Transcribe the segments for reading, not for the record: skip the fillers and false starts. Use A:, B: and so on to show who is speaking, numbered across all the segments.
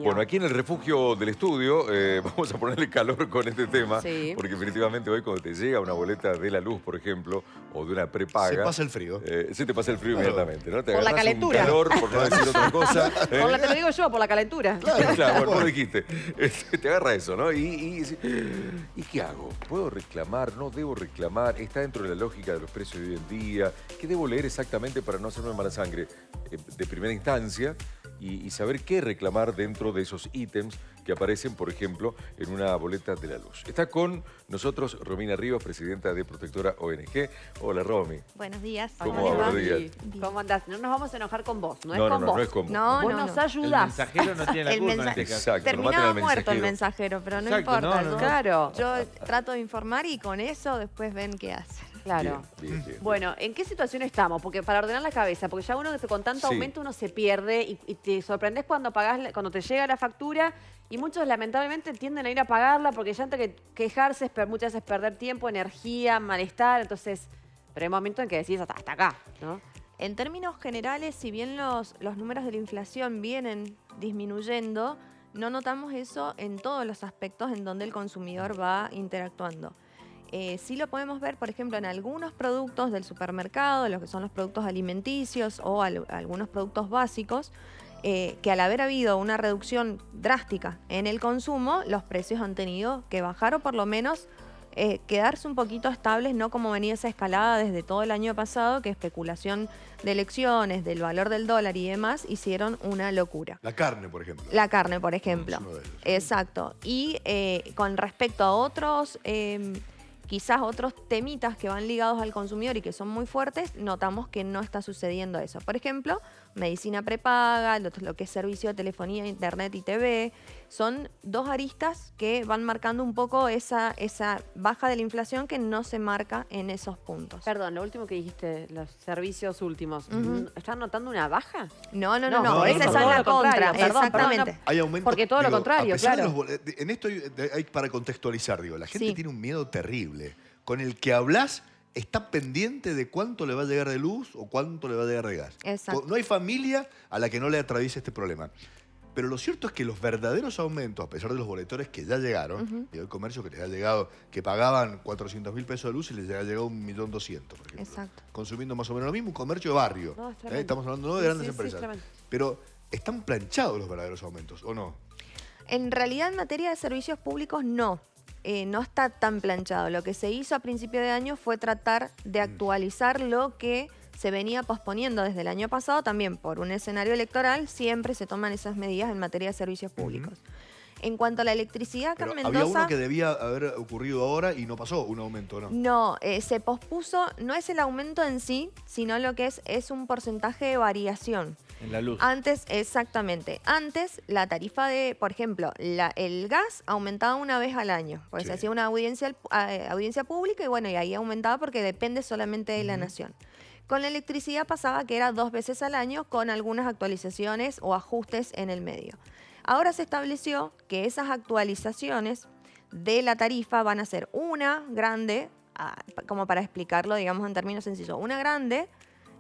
A: Bueno, aquí en el refugio del estudio vamos a ponerle calor con este tema,
B: Sí.
A: porque definitivamente hoy cuando te llega una boleta de la luz, por ejemplo, o de una prepaga...
C: Se pasa el frío.
A: Se te pasa el frío inmediatamente, ¿no? Te
B: Por la
A: agarrás
B: calentura.
A: un calor, por no decir otra cosa.
B: Te lo digo yo, por la calentura.
A: Claro, bueno, vos dijiste. Te agarra eso, ¿no? ¿Y qué hago? ¿Puedo reclamar? ¿No debo reclamar? ¿Está dentro de la lógica de los precios de hoy en día? ¿Qué debo leer exactamente para no hacerme mala sangre de primera instancia? Y saber qué reclamar dentro de esos ítems que aparecen, por ejemplo, en una boleta de la luz. Está con nosotros Romina Rivas, presidenta de Protectora ONG. Hola, Romy.
D: Buenos días.
A: ¿Cómo va? Buenos días.
B: ¿Cómo andás? No nos vamos a enojar con vos, no es
A: No,
B: con
A: no,
B: vos.
A: no es con vos.
D: No,
B: Vos
D: no,
B: nos
D: no.
E: El
B: ayudás.
E: mensajero no tiene la
D: El
E: culpa en
D: mensaje-
E: este caso.
A: Exacto, lo matan
D: Terminaba
A: al
D: muerto el
A: mensajero.
D: mensajero, pero no
E: Exacto,
D: importa.
E: no, no, no.
B: Claro.
D: Yo trato de informar y con eso después ven qué hacer.
B: Claro.
A: Bien.
B: Bueno, ¿en qué situación estamos? Porque para ordenar la cabeza, porque ya uno con tanto
A: Sí.
B: aumento uno se pierde y te sorprendes cuando cuando te llega la factura y muchos lamentablemente tienden a ir a pagarla porque ya antes que quejarse muchas veces perder tiempo, energía, malestar, entonces, pero hay momentos en que decís hasta acá, ¿no?
D: En términos generales, si bien los números de la inflación vienen disminuyendo, no notamos eso en todos los aspectos en donde el consumidor va interactuando. Sí lo podemos ver, por ejemplo, en algunos productos del supermercado, los que son los productos alimenticios o algunos productos básicos, que al haber habido una reducción drástica en el consumo, los precios han tenido que bajar o por lo menos quedarse un poquito estables, no como venía esa escalada desde todo el año pasado, que especulación de elecciones, del valor del dólar y demás hicieron una locura.
C: La carne, por ejemplo.
D: La carne, por ejemplo.
C: Es uno de ellos.
D: Exacto. Y con respecto a otros, quizás otros temitas que van ligados al consumidor y que son muy fuertes, notamos que no está sucediendo eso. Por ejemplo, medicina prepaga, lo que es servicio de telefonía, internet y TV, son dos aristas que van marcando un poco esa baja de la inflación que no se marca en esos puntos.
B: Perdón, lo último que dijiste, los servicios últimos,
D: Ujú.
B: ¿están notando una baja?
D: No,
C: no,
D: esa
C: no,
D: es
C: no,
D: la
B: no,
D: contra,
B: contrario, perdón,
D: exactamente.
C: Hay aumento.
B: Porque todo lo contrario,
C: a pesar
B: claro.
C: de en esto hay para contextualizar, la gente
D: Sí.
C: tiene un miedo terrible. Con el que hablas, está pendiente de cuánto le va a llegar de luz o cuánto le va a llegar de gas.
D: Exacto.
C: No hay familia a la que no le atraviese este problema. Pero lo cierto es que los verdaderos aumentos, a pesar de los boletores que ya llegaron, y el comercio que les ha llegado, que pagaban 400.000 pesos de luz y les ha llegado 1.200.000, por ejemplo.
D: Exacto.
C: Consumiendo más o menos lo mismo, un comercio de barrio.
B: No, es tremendo.
C: Estamos hablando no de
B: Sí,
C: grandes
B: sí, sí,
C: empresas.
B: es tremendo.
C: Pero están planchados los verdaderos aumentos, ¿o no?
D: En realidad, en materia de servicios públicos, no. No está tan planchado. Lo que se hizo a principio de año fue tratar de actualizar lo que se venía posponiendo desde el año pasado, también por un escenario electoral, siempre se toman esas medidas en materia de servicios públicos. En cuanto a la electricidad, acá
C: Pero
D: en
C: había
D: Mendoza...
C: uno que debía haber ocurrido ahora y no pasó, un aumento, ¿no?
D: No, se pospuso, no es el aumento en sí, sino lo que es un porcentaje de variación.
E: En la luz.
D: Antes, exactamente. Antes, la tarifa de, por ejemplo, el gas aumentaba una vez al año. Porque
C: Sí.
D: se hacía una audiencia pública y bueno, y ahí aumentaba porque depende solamente de la nación. Con la electricidad pasaba que era 2 veces al año con algunas actualizaciones o ajustes en el medio. Ahora se estableció que esas actualizaciones de la tarifa van a ser una grande, como para explicarlo, digamos en términos sencillos, una grande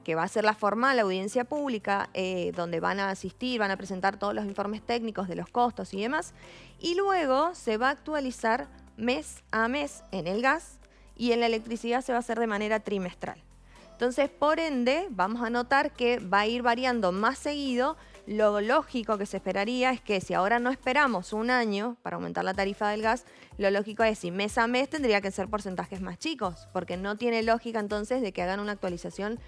D: que va a ser la formal audiencia pública, donde van a asistir, van a presentar todos los informes técnicos de los costos y demás, y luego se va a actualizar mes a mes en el gas y en la electricidad se va a hacer de manera trimestral. Entonces, por ende, vamos a notar que va a ir variando más seguido. Lo lógico que se esperaría es que si ahora no esperamos un año para aumentar la tarifa del gas, lo lógico es si mes a mes tendría que ser porcentajes más chicos, porque no tiene lógica entonces de que hagan una actualización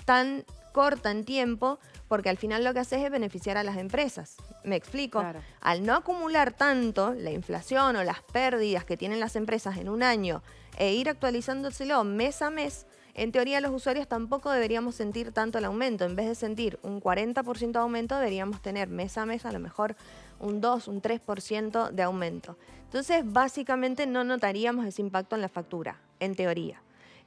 D: tan corta en tiempo, porque al final lo que hace es beneficiar a las empresas. ¿Me explico?
B: Claro.
D: Al no acumular tanto la inflación o las pérdidas que tienen las empresas en un año e ir actualizándoselo mes a mes, en teoría los usuarios tampoco deberíamos sentir tanto el aumento. En vez de sentir un 40% de aumento, deberíamos tener mes a mes a lo mejor un 2, un 3% de aumento. Entonces, básicamente no notaríamos ese impacto en la factura, en teoría.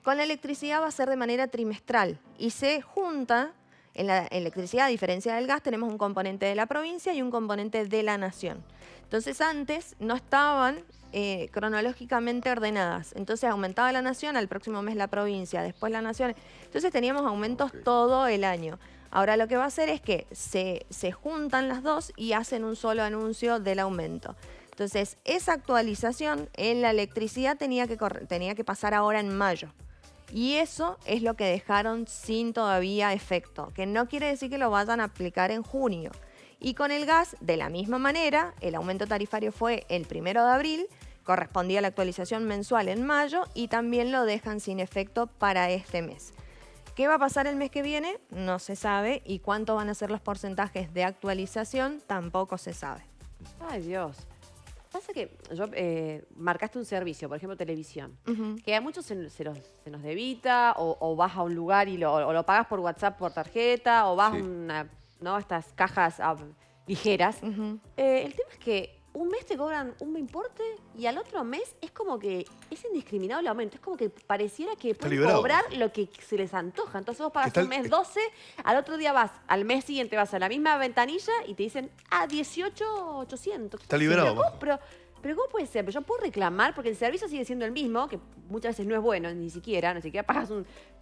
D: Con la electricidad va a ser de manera trimestral y se junta, en la electricidad, a diferencia del gas, tenemos un componente de la provincia y un componente de la nación. Entonces antes no estaban cronológicamente ordenadas. Entonces aumentaba la nación, al próximo mes la provincia, después la nación. Entonces teníamos aumentos todo el año. Ahora lo que va a hacer es que se juntan las dos y hacen un solo anuncio del aumento. Entonces, esa actualización en la electricidad tenía que pasar ahora en mayo. Y eso es lo que dejaron sin todavía efecto, que no quiere decir que lo vayan a aplicar en junio. Y con el gas, de la misma manera, el aumento tarifario fue el 1 de abril, correspondía a la actualización mensual en mayo y también lo dejan sin efecto para este mes. ¿Qué va a pasar el mes que viene? No se sabe. ¿Y cuánto van a ser los porcentajes de actualización? Tampoco se sabe.
B: Ay, Dios. Pasa que marcaste un servicio, por ejemplo, televisión, que a muchos se nos debita, o vas a un lugar y lo pagas por WhatsApp por tarjeta, o vas a estas cajas ligeras. El tema es que un mes te cobran un importe y al otro mes es como que es indiscriminado el aumento. Es como que pareciera que pueden cobrar lo que se les antoja. Entonces vos pagas un mes 12, al otro día al mes siguiente vas a la misma ventanilla y te dicen, 18.800.
C: Está liberado.
B: Pero ¿cómo puede ser? Pero yo puedo reclamar porque el servicio sigue siendo el mismo, que muchas veces no es bueno, ni siquiera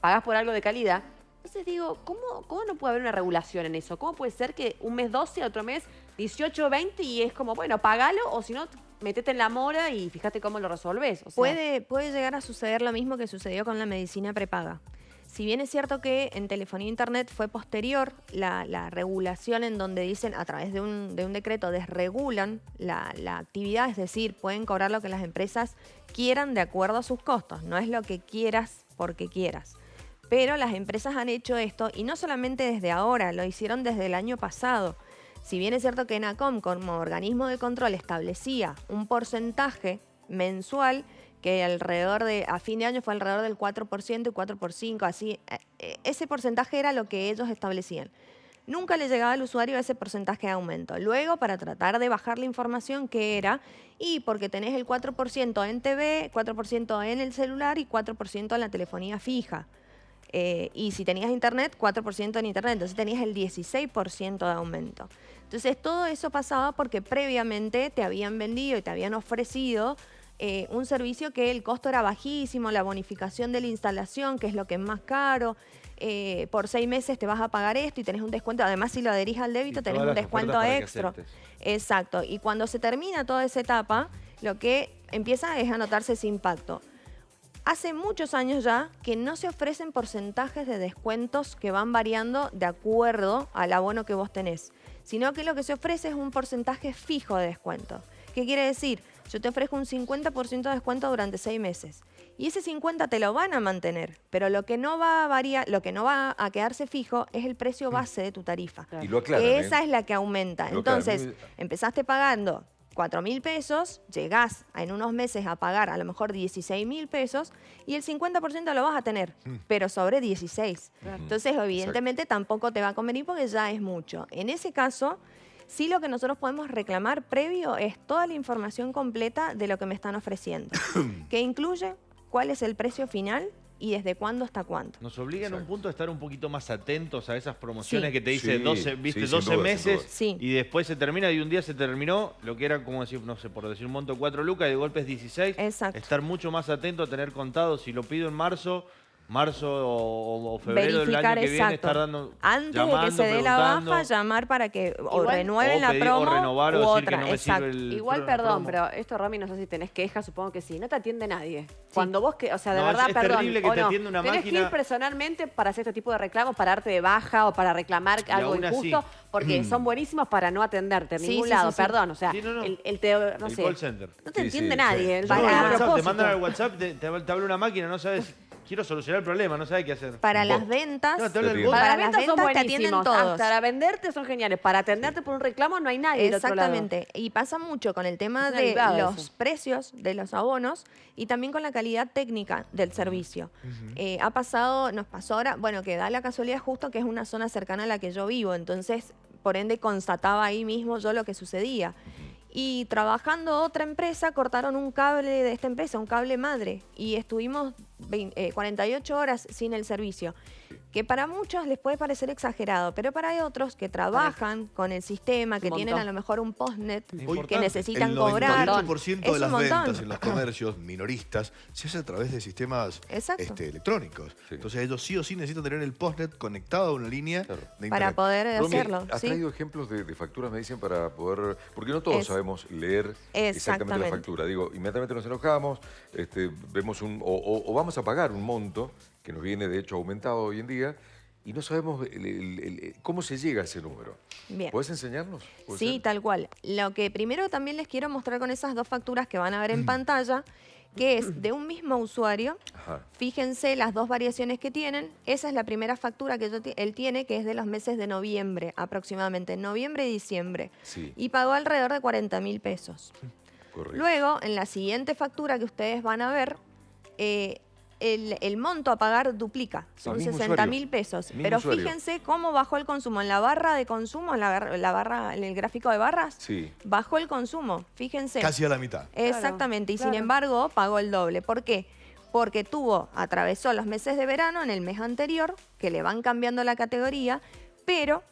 B: pagás por algo de calidad. Entonces digo, ¿cómo no puede haber una regulación en eso? ¿Cómo puede ser que un mes 12, otro mes 18, 20 y es como, bueno, pagalo o si no, metete en la mora y fíjate cómo lo resolvés? O sea,
D: puede llegar a suceder lo mismo que sucedió con la medicina prepaga. Si bien es cierto que en telefonía e internet fue posterior la regulación en donde dicen a través de un decreto desregulan la actividad, es decir, pueden cobrar lo que las empresas quieran de acuerdo a sus costos, no es lo que quieras porque quieras. Pero las empresas han hecho esto y no solamente desde ahora, lo hicieron desde el año pasado. Si bien es cierto que ENACOM como organismo de control establecía un porcentaje mensual que a fin de año fue alrededor del 4% y 4%, así, ese porcentaje era lo que ellos establecían. Nunca le llegaba al usuario ese porcentaje de aumento. Luego, para tratar de bajar la información, ¿qué era? Y porque tenés el 4% en TV, 4% en el celular y 4% en la telefonía fija. Y si tenías internet, 4% en internet, entonces tenías el 16% de aumento. Entonces todo eso pasaba porque previamente te habían vendido y te habían ofrecido un servicio que el costo era bajísimo, la bonificación de la instalación, que es lo que es más caro, por 6 meses te vas a pagar esto y tenés un descuento, además si lo adherís al débito tenés un descuento extra. Exacto, y cuando se termina toda esa etapa, lo que empieza es a notarse ese impacto. Hace muchos años ya que no se ofrecen porcentajes de descuentos que van variando de acuerdo al abono que vos tenés, sino que lo que se ofrece es un porcentaje fijo de descuento. ¿Qué quiere decir? Yo te ofrezco un 50% de descuento durante 6 meses y ese 50% te lo van a mantener, pero lo que no va a variar, lo que no va a quedarse fijo es el precio base de tu tarifa.
A: Y lo aclaran,
D: Esa es la que aumenta. Entonces, empezaste pagando 4.000 pesos, llegás en unos meses a pagar a lo mejor 16.000 pesos y el 50% lo vas a tener, pero sobre 16. Entonces, evidentemente, tampoco te va a convenir porque ya es mucho. En ese caso, sí lo que nosotros podemos reclamar previo es toda la información completa de lo que me están ofreciendo, que incluye cuál es el precio final y desde cuándo hasta cuánto.
E: Nos obliga en un punto a estar un poquito más atentos a esas promociones
D: Sí.
E: que te dice
A: Sí,
E: 12,
A: sí,
E: viste,
A: sin
E: 12
A: duda,
E: meses
D: sin duda.
E: y después se termina y un día se terminó lo que era como decir, no sé, por decir un monto de 4 lucas y de golpe es 16.
D: Exacto.
E: Estar mucho más atento a tener contado si lo pido en marzo o febrero del
D: Verificar,
E: año que viene,
D: exacto.
E: estar dando,
D: Antes
E: llamando,
D: de que se dé la
E: preguntando,
D: baja, llamar para que o
B: Igual-
D: renueven
E: o
D: la
E: pedir-
D: promo
E: o renovar o
D: u
E: decir
D: otra.
E: que no me
D: Exacto.
E: sirve el
B: Igual,
E: la
B: perdón,
E: promo.
B: pero esto, Romy, no sé si tenés quejas, supongo que sí. No te atiende nadie. Cuando vos, o sea, de
E: No,
B: verdad,
E: es
B: perdón.
E: terrible que
B: o
E: te
B: no,
E: atienda una
B: tenés que
E: máquina.
B: ir personalmente para hacer este tipo de reclamos, para darte de baja o para reclamar algo
E: aún así.
B: injusto, porque son buenísimos para no atenderte en
D: Sí,
B: ningún
D: sí,
B: lado,
D: sí, sí.
B: perdón. O sea,
E: Sí, no, no.
B: no
E: El
B: sé.
E: call center.
B: No te
A: Sí,
B: entiende
A: sí,
B: nadie.
A: sí.
B: Va
E: Por
B: a
E: WhatsApp, te
B: propósito.
E: mandan al WhatsApp, te habla una máquina, no sabes, quiero solucionar el problema, no sabes qué hacer.
D: Para
A: Un
D: las
A: bot.
D: ventas,
E: No, te habla el
A: Para
E: bot.
B: Para
D: Para
B: las
D: las
B: ventas son
D: ventas te atienden
B: buenísimos.
D: todos.
B: Para venderte son geniales. Para atenderte por un reclamo no hay nadie del otro lado.
D: exactamente. Y pasa mucho con el tema
B: Es una
D: de
B: vivada
D: los
B: eso.
D: precios de los abonos y también con la calidad técnica del servicio. Nos pasó ahora, bueno, que da la casualidad justo que es una zona cercana a la que yo vivo, entonces, por ende, constataba ahí mismo yo lo que sucedía. Y trabajando otra empresa, cortaron un cable de esta empresa, un cable madre, y estuvimos 48 horas sin el servicio. que para muchos les puede parecer exagerado, pero para otros que trabajan con el sistema, que
B: Un
D: tienen a
B: montón.
D: lo mejor un postnet, que
E: Importante.
D: necesitan
C: El
D: cobrar.
C: 98% de
D: Es
C: las
D: un montón.
C: ventas en los comercios minoristas se hace a través de sistemas
D: Exacto.
C: electrónicos.
A: Sí.
C: Entonces ellos sí o sí necesitan tener el postnet conectado a una línea
A: Claro.
C: de
D: Para
C: internet.
D: poder
A: Romy,
D: hacerlo.
A: ¿has
D: ¿sí?
A: traído ejemplos de facturas, me dicen, para poder...? Porque no todos
D: Es-
A: sabemos leer exactamente la
D: Exactamente.
A: factura. Digo, inmediatamente nos enojamos, vemos o vamos a pagar un monto, que nos viene de hecho aumentado hoy en día, y no sabemos cómo se llega a ese número.
D: Bien.
A: ¿Puedes enseñarnos? ¿Puede
D: Sí,
A: ser?
D: tal cual. Lo que primero también les quiero mostrar con esas dos facturas que van a ver en pantalla, que es de un mismo usuario.
A: Ajá.
D: Fíjense las dos variaciones que tienen. Esa es la primera factura que él tiene, que es de los meses de noviembre, aproximadamente, noviembre y diciembre.
A: Sí,
D: Y pagó alrededor de 40.000 pesos.
A: correcto.
D: Luego, en la siguiente factura que ustedes van a ver, el monto a pagar duplica, son
A: mismo
D: 60.000 pesos.
A: mismo
D: Pero
A: usuario.
D: fíjense cómo bajó el consumo. En la barra de consumo, en la barra, en el gráfico de barras,
A: Sí.
D: bajó el consumo. Fíjense.
C: Casi a la mitad.
D: Exactamente. Y
B: claro.
D: sin embargo, pagó el doble. ¿Por qué? Porque atravesó los meses de verano en el mes anterior, que le van cambiando la categoría, pero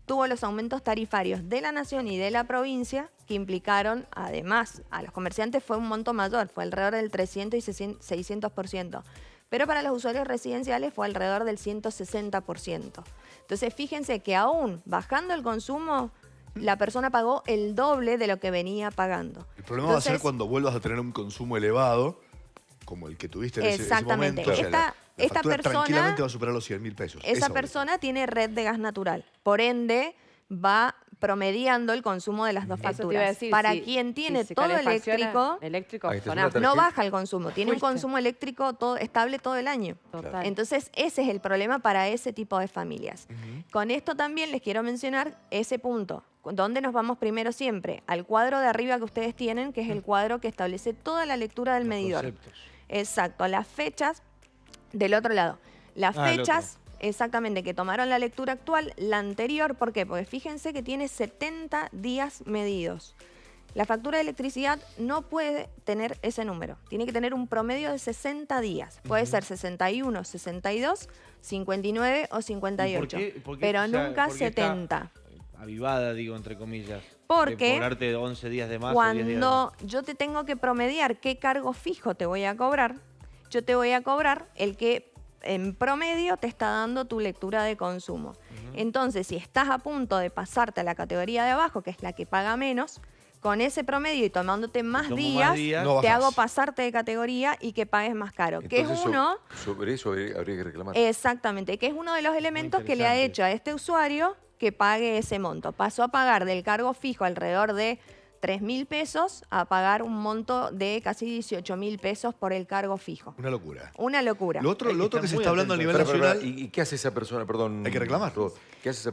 D: tuvo los aumentos tarifarios de la nación y de la provincia que implicaron, además, a los comerciantes fue un monto mayor, fue alrededor del 300 y 600%. Pero para los usuarios residenciales fue alrededor del 160%. Entonces, fíjense que aún bajando el consumo, la persona pagó el doble de lo que venía pagando.
C: El problema va a ser
D: Entonces,
C: cuando vuelvas a tener un consumo elevado, como el que tuviste en ese
D: Exactamente.
C: momento. O sea,
D: Esta
C: factura
D: persona-
C: tranquilamente va a superar los 100.000 pesos.
D: Esa
C: va a
D: persona tiene red de gas natural. Por ende, va promediando el consumo de las dos
B: Eso te iba a
D: facturas.
B: decir,
D: Para
B: si-
D: quien tiene
B: si se
D: todo
B: calefacciona,
D: eléctrico,
A: Ahí está,
B: sonás.
A: es una
D: no
A: tarjeta.
D: baja el consumo. Tiene un
B: Fuiste.
D: consumo eléctrico estable todo el año.
B: Total.
D: Entonces, ese es el problema para ese tipo de familias. Con esto también les quiero mencionar ese punto. ¿Dónde nos vamos primero siempre? Al cuadro de arriba que ustedes tienen, que es el cuadro que establece toda la lectura del medidor.
E: Conceptos.
D: Exacto, las fechas del otro lado. Las
E: El
D: fechas, exactamente, que tomaron la lectura actual, la anterior, ¿por qué? Porque fíjense que tiene 70 días medidos. La factura de electricidad no puede tener ese número. Tiene que tener un promedio de 60 días. Puede ser 61, 62, 59 o 58.
E: por qué,
D: pero
E: o sea,
D: nunca
E: por qué está
D: 70.
E: Avivada, digo, entre comillas.
D: Porque
E: de cobrarte 11 días de más o 10 días de más.
D: Cuando yo te tengo que promediar qué cargo fijo te voy a cobrar, yo te voy a cobrar el que en promedio te está dando tu lectura de consumo. Entonces, si estás a punto de pasarte a la categoría de abajo, que es la que paga menos, con ese promedio y tomándote más
E: tomo
D: días,
E: más días,
C: No
D: te
C: bajás.
D: hago pasarte de categoría y que pagues más caro. Que es
A: Entonces,
D: uno...
A: sobre eso habría que reclamar.
D: Exactamente, que es uno de los elementos que le ha
E: interesante.
D: hecho a este usuario que pague ese monto. Pasó a pagar del cargo fijo alrededor de 3.000 pesos a pagar un monto de casi 18.000 pesos por el cargo fijo.
C: Una locura.
D: Una locura.
C: Lo otro
E: Hay que
C: que
E: estar
C: se
E: muy
C: está hablando a
E: atento.
C: nivel
A: Espera,
C: nacional...
A: ¿Y qué hace esa persona? Perdón.
C: Hay que reclamar.
A: Ro, ¿Qué hace esa